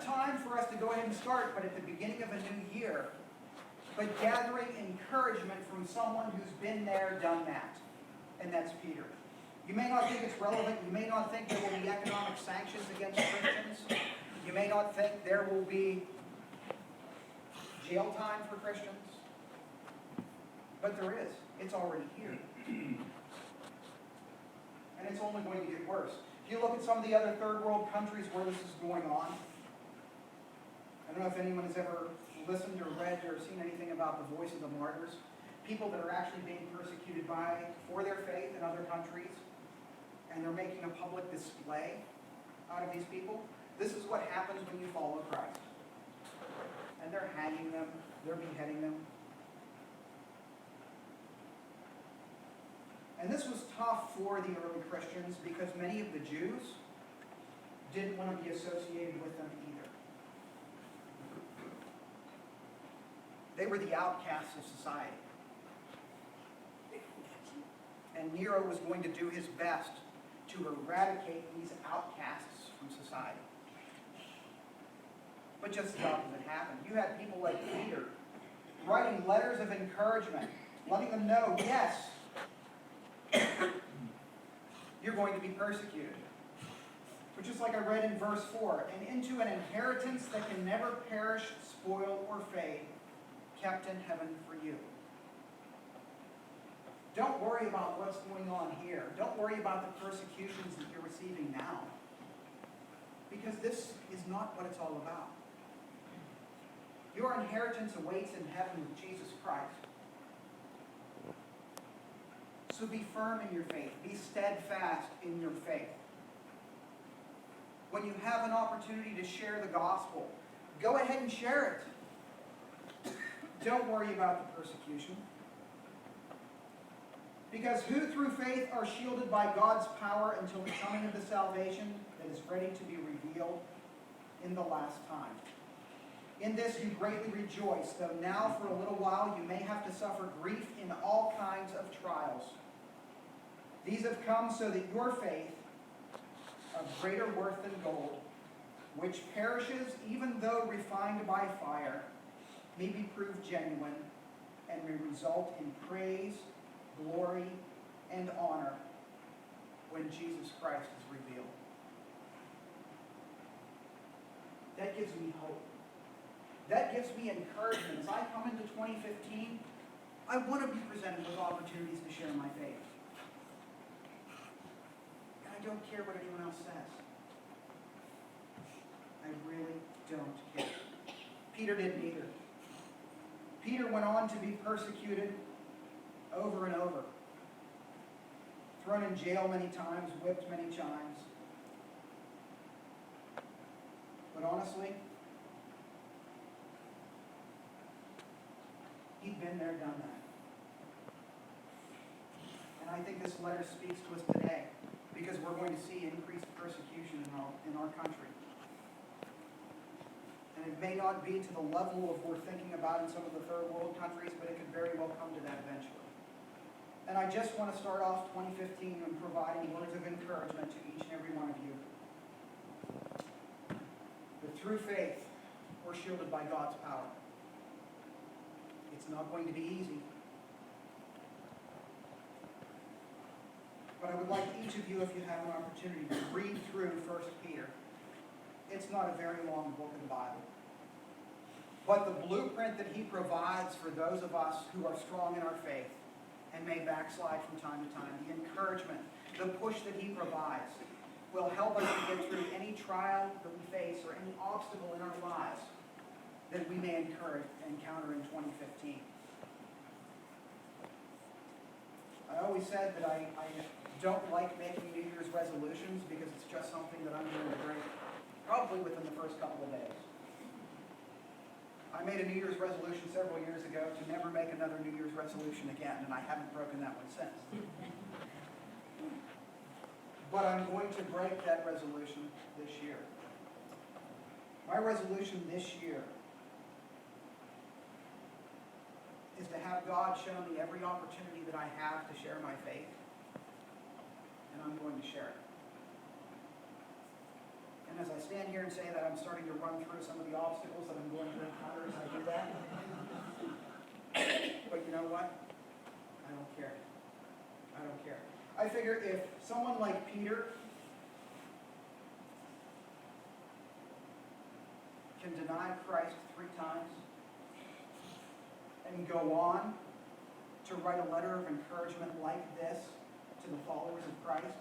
time for us to go ahead and start, but at the beginning of a new year, but gathering encouragement from someone who's been there, done that. And that's Peter. You may not think it's relevant. You may not think there will be economic sanctions against Christians. You may not think there will be jail time for Christians. But there is. It's already here. And it's only going to get worse. If you look at some of the other third world countries where this is going on, I don't know if anyone has ever listened or read or seen anything about the Voice of the Martyrs. People that are actually being persecuted for their faith in other countries, and they're making a public display out of these people. This is what happens when you follow Christ. And they're hanging them, they're beheading them. And this was tough for the early Christians because many of the Jews didn't want to be associated with them either. They were the outcasts of society. And Nero was going to do his best to eradicate these outcasts from society. But just the opposite happened. You had people like Peter writing letters of encouragement, letting them know, yes, you're going to be persecuted. But just like I read in verse 4, and into an inheritance that can never perish, spoil, or fade, kept in heaven for you. Don't worry about what's going on here. Don't worry about the persecutions that you're receiving now. Because this is not what it's all about. Your inheritance awaits in heaven with Jesus Christ. So be firm in your faith. Be steadfast in your faith. When you have an opportunity to share the gospel, go ahead and share it. Don't worry about the persecution. Because who through faith are shielded by God's power until the coming of the salvation that is ready to be revealed in the last time. In this you greatly rejoice, though now for a little while you may have to suffer grief in all kinds of trials. These have come so that your faith, of greater worth than gold, which perishes even though refined by fire, may be proved genuine and may result in praise, glory, and honor when Jesus Christ is revealed. That gives me hope. That gives me encouragement. As I come into 2015, I want to be presented with opportunities to share my faith. And I don't care what anyone else says. I really don't care. Peter didn't either. Peter went on to be persecuted over and over. Thrown in jail many times, whipped many times. But honestly, he'd been there, done that. And I think this letter speaks to us today because we're going to see increased persecution in our country. And it may not be to the level of we're thinking about in some of the third world countries, but it could very well come to that eventually. And I just want to start off 2015 in providing words of encouragement to each and every one of you. That through faith, we're shielded by God's power. It's not going to be easy. But I would like each of you, if you have an opportunity, to read through 1 Peter. It's not a very long book of the Bible. But the blueprint that he provides for those of us who are strong in our faith and may backslide from time to time, the encouragement, the push that he provides will help us to get through any trial that we face or any obstacle in our lives that we may encounter in 2015. I always said that I don't like making New Year's resolutions because it's just something that I'm going to break probably within the first couple of days. I made a New Year's resolution several years ago to never make another New Year's resolution again, and I haven't broken that one since. But I'm going to break that resolution this year. My resolution this year is to have God show me every opportunity that I have to share my faith, and I'm going to share it. And And as I stand here and say that, I'm starting to run through some of the obstacles that I'm going to encounter as I do that. But you know what? I don't care. I don't care. I figure if someone like Peter can deny Christ 3 times and go on to write a letter of encouragement like this to the followers of Christ,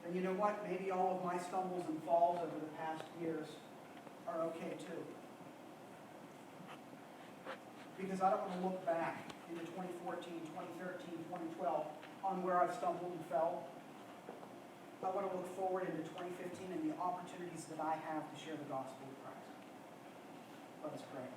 then you know what? Maybe all of my stumbles and falls over the past years are okay too. Because I don't want to look back into 2014, 2013, 2012 on where I've stumbled and fell. I want to look forward into 2015 and the opportunities that I have to share the gospel of Christ. Let us pray.